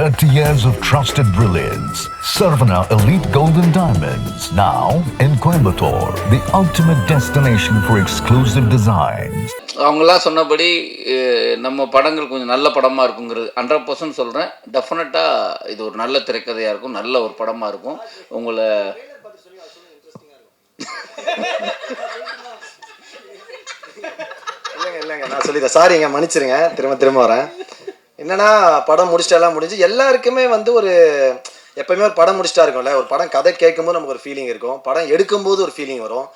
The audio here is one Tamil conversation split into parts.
30 years of trusted brilliance. Sarvana Elite Golden Diamonds, now in Coimbatore, the ultimate destination for exclusive designs. அவங்களாம் சொன்னபடி நம்ம படங்கள் கொஞ்சம் நல்ல படமாக இருக்குங்கிறது 100% சொல்கிறேன். டெஃபினட்டாக இது ஒரு நல்ல திரைக்கதையாக இருக்கும், நல்ல ஒரு படமாக இருக்கும். உங்களை இல்லைங்க நான் சொல்லிட்டேன், சாரிங்க, மன்னிச்சிருங்க, திரும்ப வரேன். என்னன்னா, படம் முடிச்சிட்டெல்லாம் முடிஞ்சு எல்லாருக்குமே வந்து ஒரு எப்போயுமே ஒரு படம் முடிச்சிட்டா இருக்கும்ல, ஒரு படம் கதை கேட்கும்போது நமக்கு ஒரு ஃபீலிங் இருக்கும், படம் எடுக்கும்போது ஒரு ஃபீலிங் வரும்,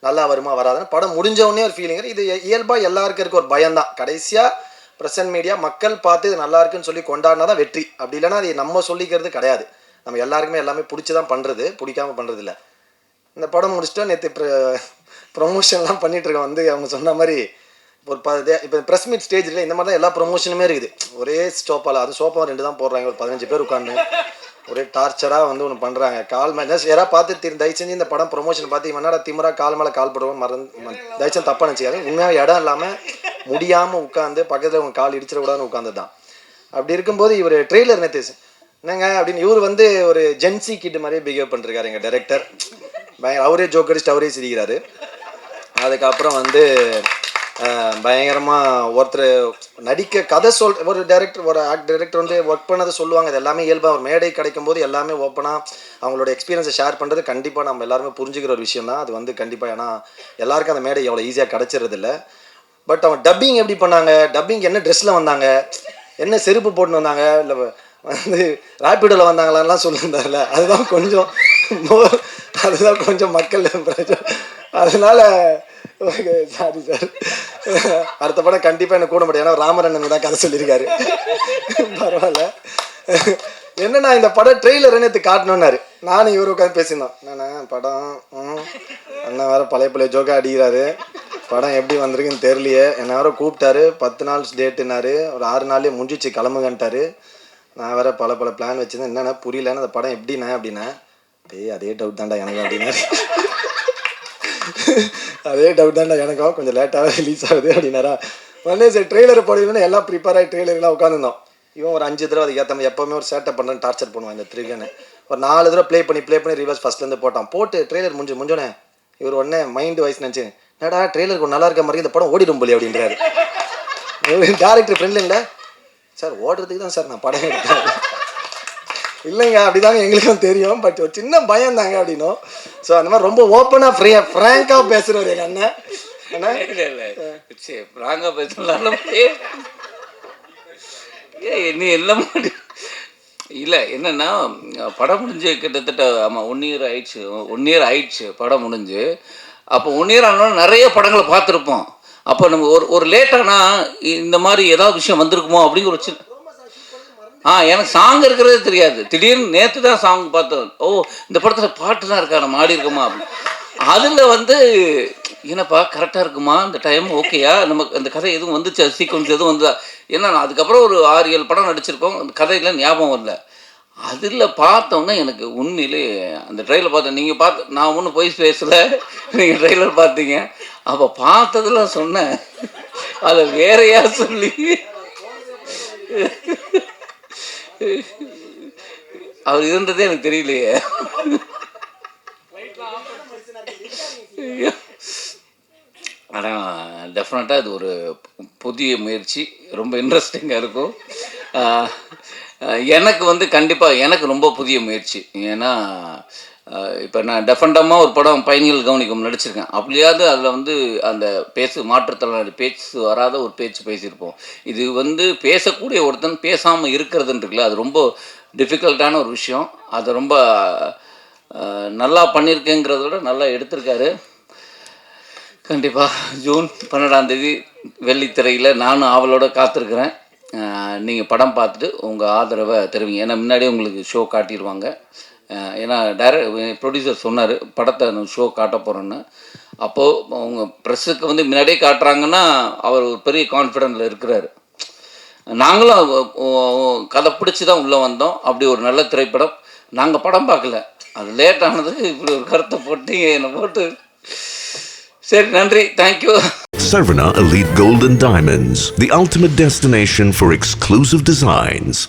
நல்லா வருமா வராதுன்னு. படம் முடிஞ்சவொடனே ஒரு ஃபீலிங். இது இயல்பாக எல்லாருக்கும் இருக்க ஒரு பயம்தான். கடைசியாக ப்ரெசன்ட் மீடியா மக்கள் பார்த்து இது நல்லா இருக்குன்னு சொல்லி கொண்டாடினா தான் வெற்றி. அப்படி இல்லைன்னா அது நம்ம சொல்லிக்கிறது கிடையாது. நம்ம எல்லாருக்குமே எல்லாமே பிடிச்சி தான் பண்ணுறது, பிடிக்காமல் பண்ணுறது இல்லை. இந்த படம் முடிச்சுட்டா நேற்று ப்ரொமோஷன்லாம் பண்ணிகிட்ருக்கேன். வந்து அவங்க சொன்ன மாதிரி ஒரு இப்போ ப்ரெஸ் மீட் ஸ்டேஜில் இந்த மாதிரி தான் எல்லா ப்ரொமோஷனுமே இருக்குது. ஒரே ஸ்டோப்பால், அது சோப்பா 2 தான் போடுறாங்க, ஒரு 15 பேர் உட்காந்து ஒரே டார்ச்சராக வந்து ஒன்று பண்ணுறாங்க. கால் மேலே யாராவது பார்த்து தயவு செஞ்சு இந்த படம் ப்ரொமோஷன் பார்த்து இவனடா திமுறா கால் மேலே கால் போடுவோம் தயவுச்செஞ்சு தப்பாக நினச்சிக்காது. உண்மையாக இடம் இல்லாமல் முடியாமல் உட்காந்து பக்கத்தில் உங்கள் கால் இடிச்சிடக்கூடாதுன்னு உட்காந்து தான். அப்படி இருக்கும்போது இவர் ட்ரெய்லர் நேற்று என்னங்க அப்படின்னு இவர் வந்து ஒரு ஜென்சி கிட் மாதிரியே பிஹேவ் பண்ணிருக்காரு எங்கள் டைரக்டர். அவரே ஜோக் அடிச்சுட்டு அவரே சிரிக்கிறாரு. அதுக்கப்புறம் வந்து பயங்கரமாக ஒருத்தர் நடிக்க கதை ஒரு டைரக்டர் ஒரு டைரக்டர் வந்து ஒர்க் பண்ணதை சொல்லுவாங்க. அது எல்லாமே இயல்பாக ஒரு மேடை கிடைக்கும் போது எல்லாமே ஓப்பனாக அவங்களோட எக்ஸ்பீரியன்ஸை ஷேர் பண்ணுறது கண்டிப்பாக நம்ம எல்லாருமே புரிஞ்சுக்கிற ஒரு விஷயம் தான். அது வந்து கண்டிப்பாக, ஏன்னா எல்லாருக்கும் அந்த மேடை எவ்வளோ ஈஸியாக கிடச்சிறது இல்லை. பட் அவங்க டப்பிங் எப்படி பண்ணாங்க, டப்பிங் என்ன ட்ரெஸ்ஸில் வந்தாங்க, என்ன செருப்பு போட்டுன்னு வந்தாங்க, இல்லை வந்து ராப்பிடோவில் வந்தாங்களான்லாம் சொல்லியிருந்தார்ல, அதுதான் கொஞ்சம் மக்கள் பிரச்சனை. அதனால ஓகே, சாரி சார், அடுத்த படம் கண்டிப்பாக எனக்கு கூட முடியாது. ஏன்னா ராமரண்ணன் தான் கதை சொல்லியிருக்காரு. பரவாயில்ல. என்னன்னா, இந்த படம் ட்ரெய்லர் நேற்று காட்டணுன்னாரு. நானும் இவரு உட்காந்து பேசியிருந்தோம். என்னண்ணா படம் அண்ணன் வேறு பழைய ஜோக்கா அடிக்கிறாரு, படம் எப்படி வந்திருக்குன்னு தெரியலையே. என்ன வேறு கூப்பிட்டாரு, 10 நாள் டேட்டுன்னாரு, ஒரு 6 நாள்லேயே முடிஞ்சிச்சு கிளம்புங்கன்ட்டாரு. நான் வேறு பல பிளான் வச்சுருந்தேன். என்னென்ன புரியலன்னு அந்த படம் எப்படிண்ணே அப்படின்னா, அதே டவுட் தான்டா எனக்கு அப்படின்னாரு. அதே டவுட் தான்டா எனக்கும், கொஞ்சம் லேட்டாக ரிலீஸ் ஆகுது அப்படின்னாரா. உடனே சரி ட்ரெய்லரை போடுவீங்கன்னா எல்லாம் ப்ரிப்பேர் ஆகி ட்ரெய்லர்லாம் உட்காந்துருந்தோம். இவன் ஒரு 5 தடவை அதுக்கு ஏற்ற எப்போவுமே ஒரு சேட்டை பண்ணுறேன்னு டார்ச்சர் பண்ணுவான் இந்த த்ரிகன்னு. ஒரு 4 தடவை ப்ளே பண்ணி ரிவர்ஸ் ஃபஸ்ட்லேருந்து போட்டு ட்ரெய்லர் முடிஞ்சோடனே இவர் உடனே மைண்டு வாய்ஸ் நினச்சி, என்னடா ட்ரெய்லர் கொஞ்சம் நல்லா இருக்க மாதிரி இந்த படம் ஓடிடும் போலி அப்படின்றாரு. டேரக்டர் ஃப்ரெண்ட் இல்லை சார், ஓடுறதுக்கு தான் சார் நான் படம் எடுத்தேன். இல்லைங்க, அப்படிதாங்க எங்களுக்கும் தெரியும், பட் ஒரு சின்ன பயம் தாங்க அப்படின்னும். ஸோ அந்த மாதிரி ரொம்ப ஓப்பனாக ஃப்ராங்காக பேசுகிறவர் எங்கள் அண்ணன். ஃப்ராங்காக பேசலாம் நீ எல்லாம் இல்லை. என்னென்னா, படம் முடிஞ்சு கிட்டத்தட்ட ஆமாம் 1 இயர் ஆயிடுச்சு படம் முடிஞ்சு. அப்போ 1 இயர் ஆனாலும் நிறைய படங்களை பார்த்துருப்போம். அப்போ நம்ம ஒரு லேட்டானால் இந்த மாதிரி ஏதாவது விஷயம் வந்திருக்குமோ அப்படிங்கிற ஒரு சின்ன எனக்கு சாங் இருக்கிறதே தெரியாது. திடீர்னு நேற்று தான் சாங் பார்த்தோம். ஓ, இந்த படத்தில் பாட்டு தான் இருக்கா, நம்ம ஆடி இருக்கோமா அப்படின்னு. அதில் வந்து என்னப்பா கரெக்டாக இருக்குமா இந்த டைம், ஓகேயா, நமக்கு அந்த கதை எதுவும் வந்துச்சு, சீக்வன்ஸ் எதுவும் வந்ததா. ஏன்னா அதுக்கப்புறம் ஒரு 6-7 படம் நடிச்சிருக்கோம், அந்த கதையில் ஞாபகம் வரல. அதில் பார்த்தோன்னா எனக்கு உண்மையிலே அந்த ட்ரெயிலர் பார்த்தேன். நீங்கள் பார்த்து நான் ஒன்றும் போய் பேசலை, நீங்கள் ட்ரெய்லர் பார்த்தீங்க. அப்போ பார்த்ததில் சொன்னேன், அதை வேறையா சொல்லி அவர் இருந்ததே எனக்கு தெரியலையே. ஆனால் டெஃபினட்டாக இது ஒரு புதிய முயற்சி, ரொம்ப இன்ட்ரெஸ்டிங்காக இருக்கும். எனக்கு வந்து கண்டிப்பாக எனக்கு ரொம்ப புதிய முயற்சி. ஏன்னா இப்போ நான் டெஃபண்டமாக ஒரு படம் பயணிகள் கவனிக்கும் நடிச்சிருக்கேன். அப்படியாவது அதில் வந்து அந்த மாற்றுத்திறனாளி பேச்சு வராத ஒரு பேச்சு பேசியிருப்போம். இது வந்து பேசக்கூடிய ஒருத்தன் பேசாமல் இருக்கிறதுன்னு இருக்குல்ல, அது ரொம்ப டிஃபிகல்ட்டான ஒரு விஷயம். அதை ரொம்ப நல்லா பண்ணியிருக்கேங்கிறத விட நல்லா எடுத்திருக்காரு. கண்டிப்பாக ஜூன் 12 வெள்ளித்திரையில் நானும் ஆவலோடு காத்திருக்கிறேன். நீங்கள் படம் பார்த்துட்டு உங்கள் ஆதரவை தெரிவிங்க. ஏன்னா முன்னாடியே உங்களுக்கு ஷோ காட்டிடுவாங்க. ஏன்னா ப்ரொடியூசர் சொன்னார் படத்தை ஷோ காட்ட போகிறேன்னு. அப்போது அவங்க ப்ரெஸ்ஸுக்கு வந்து முன்னாடியே காட்டுறாங்கன்னா அவர் ஒரு பெரிய கான்ஃபிடென்ட்டில் இருக்கிறாரு. நாங்களும் கதை பிடிச்சி தான் உள்ளே வந்தோம். அப்படி ஒரு நல்ல திரைப்படம். நாங்கள் படம் பார்க்கல, அது லேட் ஆனது. இப்படி ஒரு கருத்தை போட்டு என்னை போட்டு சரி, நன்றி, thank you. Sarvana Elite Golden Diamonds, the ultimate destination for exclusive designs.